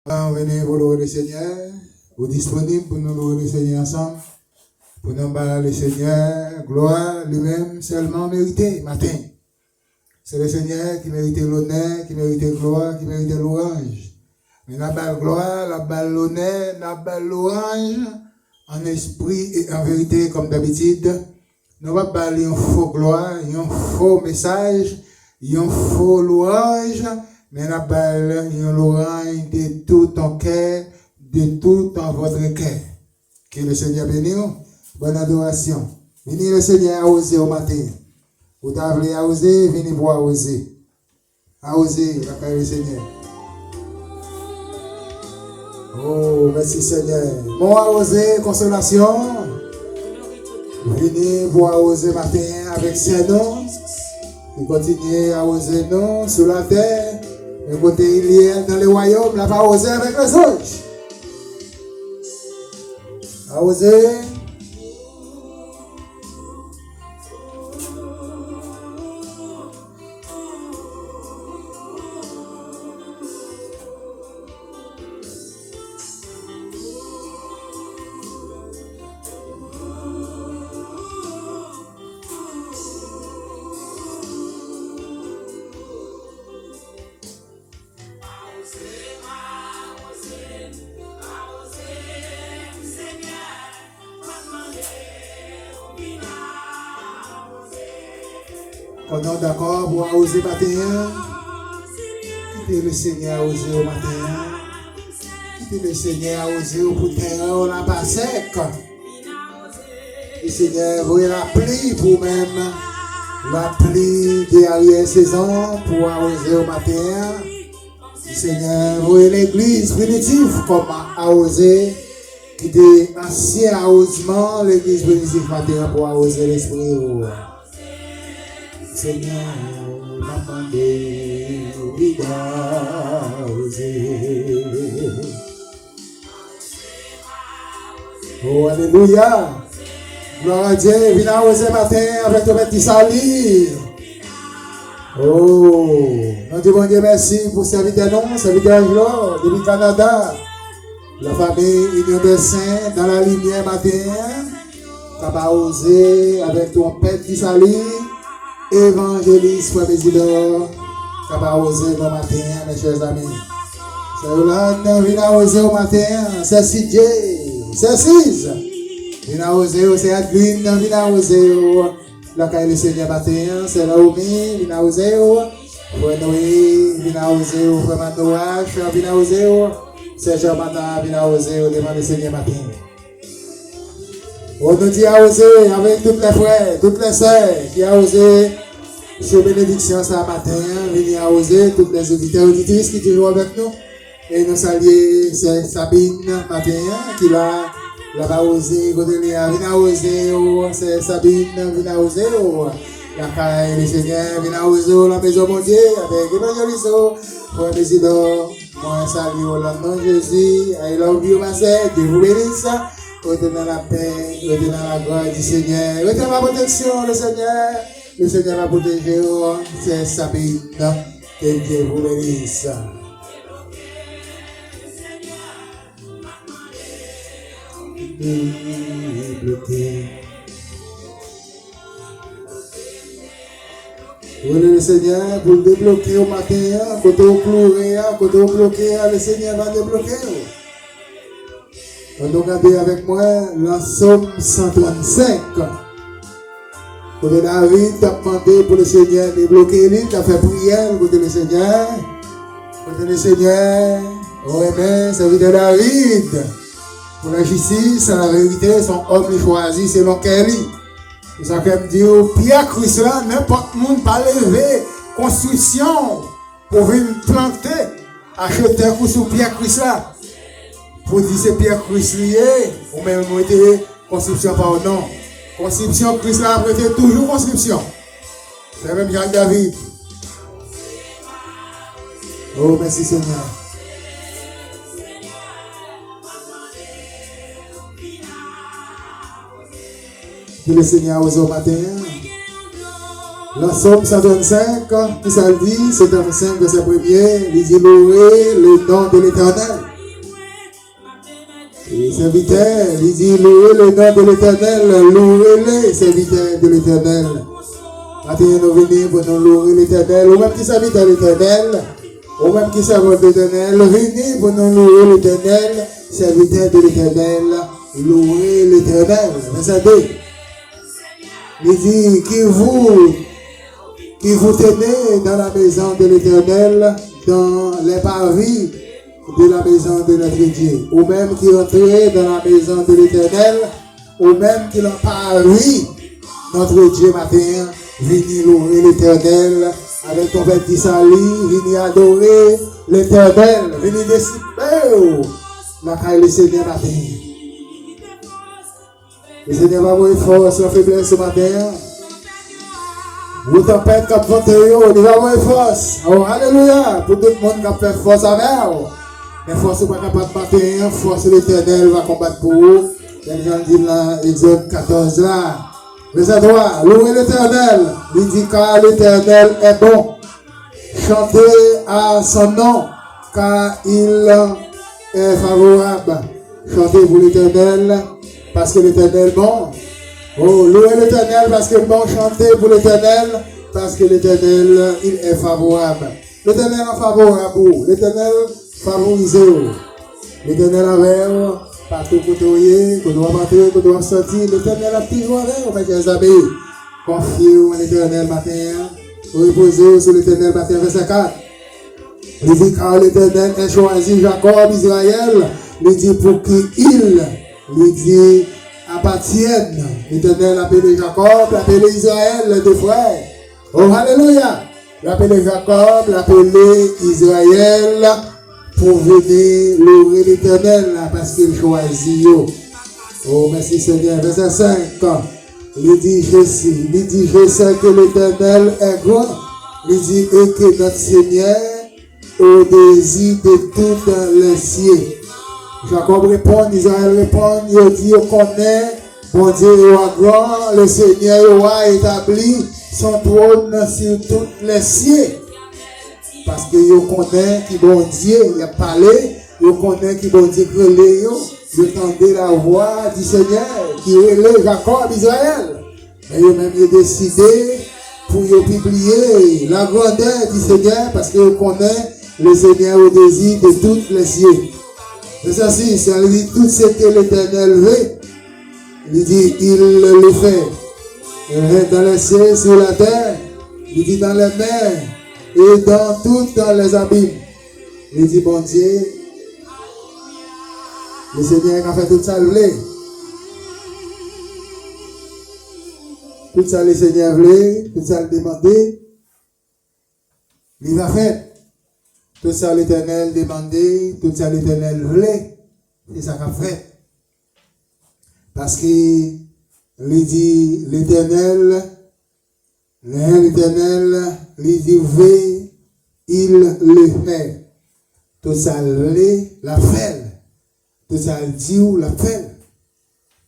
Venez pour louer le Seigneur. Vous disponible pour nous louer le Seigneur ensemble. Pour nous parler le Seigneur. Gloire lui-même seulement mérité matin. C'est le Seigneur qui mérite l'honneur, qui mérite la gloire, qui mérite louange. Mais la balle gloire, la balle l'honneur, la balle louange, en esprit et en vérité comme d'habitude. Nous va parler un faux gloire, un faux message, un faux louange, mais la balle, un louange de tout ton cœur, de tout ton votre cœur. Que le Seigneur bénisse. Bonne adoration. Venez le Seigneur à oser au matin. Vous t'avez à oser, venez voir oser. À oser, la paix du Seigneur. Oh, merci Seigneur. Bon à oser, consolation. Venez voir oser matin avec ses noms. Et continuez à oser non sur la terre. Et côté il y a dans le royaume, là va oser avec les autres. À oser. Quand on est d'accord pour oser matin, quittez le Seigneur à oser au matin, quittez le Seigneur à oser au bout de terre, on n'a pas sec. Le Seigneur, vous la pluie pour même, la pluie derrière saison pour oser au matin. Le Seigneur, vous l'église primitive comme à oser, quittez ancien arrosement, l'église primitive matin pour oser l'esprit. Seigneur, m'a demandé d'oser. Oh, alléluia. Gloire à Dieu. Viens à oser matin avec ton petit salut. Oh, nous disons Dieu merci pour serviteur non, serviteur Angelo, depuis Canada. La famille Union des Saints dans la lumière matin. Tu vas oser avec ton petit salut. Évangéliste, frère Bézidor, tu vas oser le matin, mes chers amis. C'est Yolande, viens oser au matin, c'est CJ, c'est Cis. Viens oser, c'est Adline, viens oser, la caille du Seigneur matin, c'est Naomi, viens oser, frère Noé, viens oser, frère Manouach, viens oser, c'est Jean-Martin, viens oser, devant le Seigneur matin. On nous dit à oser avec tous les frères, toutes les sœurs qui a osé sur bénédiction ce matin, venir à oser, toutes les auditeurs et auditrices qui sont avec nous. Et nous saluer Sabine matin qui va oser, venir à oser, c'est Sabine, venir à oser, la caille du Seigneur, venir à oser, la maison mon Dieu, avec l'évangéliste, pour les Isidore, moi salue au nom de Jésus, I love you ma sœur, Dieu vous bénisse. Restez dans la paix, restez dans la gloire du Seigneur. Restez dans la protection, le Seigneur va protéger, c'est Sabine, que Dieu vous bénisse. Oui, le Seigneur, pour le débloquer au matin, quand on bloqué, le Seigneur va débloquer. On regarde avec moi la Somme 135. Côté David t'a demandé pour le Seigneur de bloquer lui, t'as fait prière côté le Seigneur. Côté le Seigneur, oh amen, ça veut dire David. Pour la justice, la vérité, son homme lui choisi selon quel lit. Et ça fait me dire, Pierre Christ là, n'importe qui pas lever construction pour venir planter, acheter un coup sur Pierre Christ là. Pour dire c'est Pierre Christ lié, ou même été construction par nom. Construction Christ là, après toujours construction. C'est même Jacques David. Oh, merci Seigneur. Que le Seigneur au matin. La Somme 125, qui ça dit, c'est un 5 de ses premiers, il dit louer le nom de l'Éternel. Et serviteur, il dit louez le nom de l'Éternel, louez-le, serviteur de l'Éternel. Maintenant, nous venons pour nous louer l'Éternel, ou même qui serviteur de l'Éternel, ou même qui serviteur de l'Éternel, venez pour nous louer l'Éternel, serviteur de l'Éternel, louez l'Éternel. Verset 2. Il dit qui vous tenez dans la maison de l'Éternel, dans les parvis de la maison de notre Dieu, ou même qui entrez dans la maison de l'Éternel, ou même qui l'ont parvis, notre Dieu matin, venez louer l'Éternel, avec ton petit salut, venez adorer l'Éternel, venez décider la caille du Seigneur matin. Le Seigneur va vous force, la faiblesse ce matin. Vous tempête qui vont il va vous force. Oh, alléluia, pour tout le monde qui a fait force avec vous. Mais force n'est pas capable de matin, force l'Éternel va combattre pour vous. Les gens disent là, Exode 14 là. Verset 3, louez l'Éternel, il dit car l'Éternel est bon. Chantez à son nom, car il est favorable. Chantez pour l'Éternel, parce que l'Éternel est bon. Oh, louez l'Éternel parce qu'il est bon. Chantez pour l'Éternel, parce que l'Éternel, il est favorable. L'Éternel est favorable à vous. L'Éternel favorise vous. L'Éternel avec vous. Partout pour touiller, qu'on doit battre, qu'on doit sortir, l'Éternel a toujours avec vous, mes chers amis. Confiez-vous en l'Éternel matin, reposez-vous sur l'Éternel matin, verset 4. Il dit, car l'Éternel a choisi Jacob, Israël, il dit pour qu'il, il dit, appartienne. L'Éternel a appelé Jacob, l'a appelé Israël, les deux frères. Oh, alléluia! L'a appelé Jacob, l'a appelé Israël, pour venir louer l'Éternel parce qu'il choisit. Oh, merci Seigneur. Verset 5. Il dit, je sais que l'Éternel est grand. Il dit, et que notre Seigneur au désir de toutes les cieux. Jacob répond, Israël répond, il dit, on connaît, bon Dieu est grand, le Seigneur a établi son trône sur toutes les cieux. Parce que vous connaissez qui bon Dieu, il a parlé, vous connaissez qui bon Dieu relève, vous entendez la voix du Seigneur qui relève Jacob, Israël. Et vous même décidé pour publier la grandeur du Seigneur parce que vous connaissez le Seigneur au désir de toutes les cieux. C'est ça, si, ça lui dit tout ce que l'Éternel veut, il dit, il le fait. Il est dans les cieux, sur la terre, il dit dans les mers, et dans les abîmes. Il dit, bon Dieu, le Seigneur a fait tout ça, il voulait. Tout ça, le Seigneur voulait, tout ça, le demandait. Il a fait. Tout ça, l'Éternel demandait, tout ça, l'Éternel voulait. C'est ça qu'il a fait. Parce que, il dit, l'Éternel, il dit, veut, il le fait. Tout ça, la fait. Tout ça, il dit, la fait.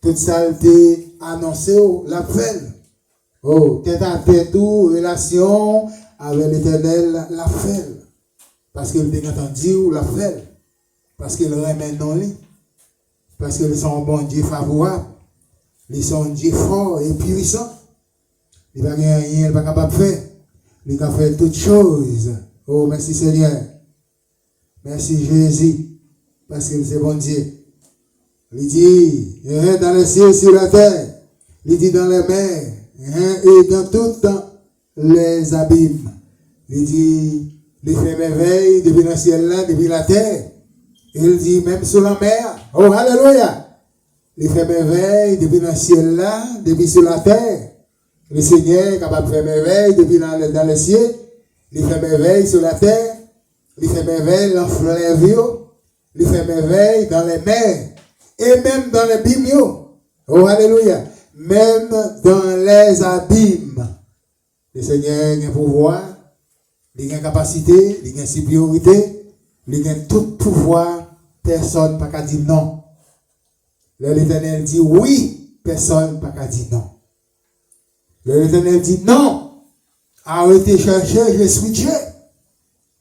Tout ça, il annoncé, la fait. Oh, tête à tête, relation avec l'Éternel, la fait. Parce qu'il a entendu, la fait. Parce qu'il remet non lui. Parce qu'ils sont un bon Dieu favorable. Ils sont un Dieu fort et puissant. Il n'y a rien, il n'est pas capable de faire. Il a fait toutes choses. Oh, merci Seigneur. Merci Jésus. Parce qu'il est bon Dieu. Il dit, dans les cieux, sur la terre. Il dit dans les mers. Et dans toutes les abîmes. Il dit, il fait merveille depuis le ciel là, depuis la terre. Il dit, même sur la mer. Oh, alléluia. Il fait merveille depuis le ciel là, depuis sur la terre. Le Seigneur est capable de faire merveille depuis dans les cieux. Il fait merveille sur la terre. Il fait merveille dans les fleuves. Il fait merveille dans les mers. Et même dans les abîmes. Oh, alléluia. Même dans les abîmes. Le Seigneur a un pouvoir. Il a une capacité. Il a une supériorité. Il a tout pouvoir. Personne n'a pas dire non. L'Éternel dit oui. Personne n'a pas dire non. L'Éternel dit non. Arrêtez de chercher, je suis Dieu.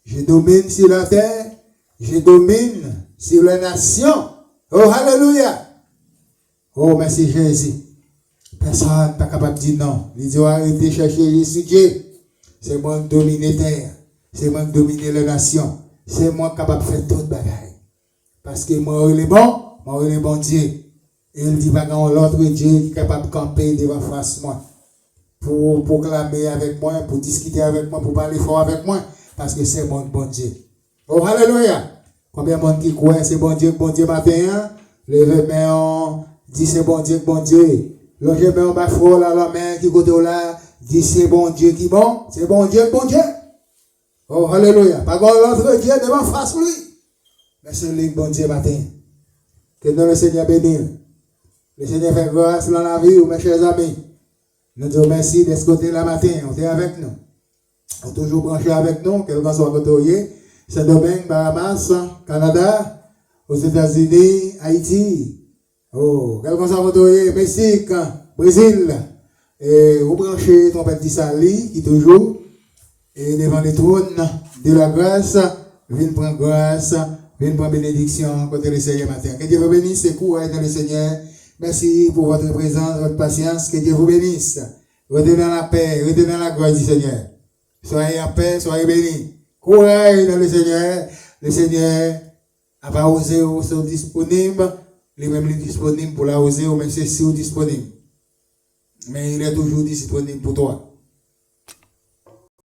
Je domine sur la terre. Je domine sur les nations. Oh, alléluia. Oh, merci Jésus. Personne n'est pas capable de dire non. Il dit, arrêtez de chercher Jésus Dieu. C'est moi qui domine la terre. C'est moi qui domine les nations. C'est moi qui capable de faire toute bagaille. Parce que moi, il est bon Dieu. Et il dit, pas quand l'autre Dieu qui est capable de camper devant face moi. Pour proclamer avec moi, pour discuter avec moi, pour parler fort avec moi. Parce que c'est mon bon Dieu. Oh, alléluia. Combien de monde qui croit, c'est bon Dieu matin. Levez main, dit c'est bon Dieu. Longez main, ma frère, là, la main qui côté là, dit c'est bon Dieu qui bon. C'est bon Dieu. Oh, alléluia. Pas quand l'autre Dieu devant face lui. Mais c'est lui, bon Dieu matin. Que nous le Seigneur bénisse. Le Seigneur fait grâce dans la vie, mes chers amis. Nous disons merci de ce côté-là matin. On est avec nous. On est toujours branché avec nous, quel que soit le côté. Saint-Domingue, Bahamas, Canada, aux États-Unis, Haïti. Oh, quel que soit le côté, Mexique, Brésil. Et vous branchez trompette d'Issali, qui toujours, et devant les trônes de la grâce, viens prendre grâce, viens prendre bénédiction côté le Seigneur matin. Que Dieu vous bénisse, c'est courage dans le Seigneur. Merci pour votre présence, votre patience. Que Dieu vous bénisse. Restez dans la paix, restez dans la grâce du Seigneur. Soyez en paix, soyez bénis. Courage dans le Seigneur. Le Seigneur n'a pas osé, sont disponibles. Les-mêmes disponibles pour la oser, mais c'est si disponible. Mais il est toujours disponible pour toi.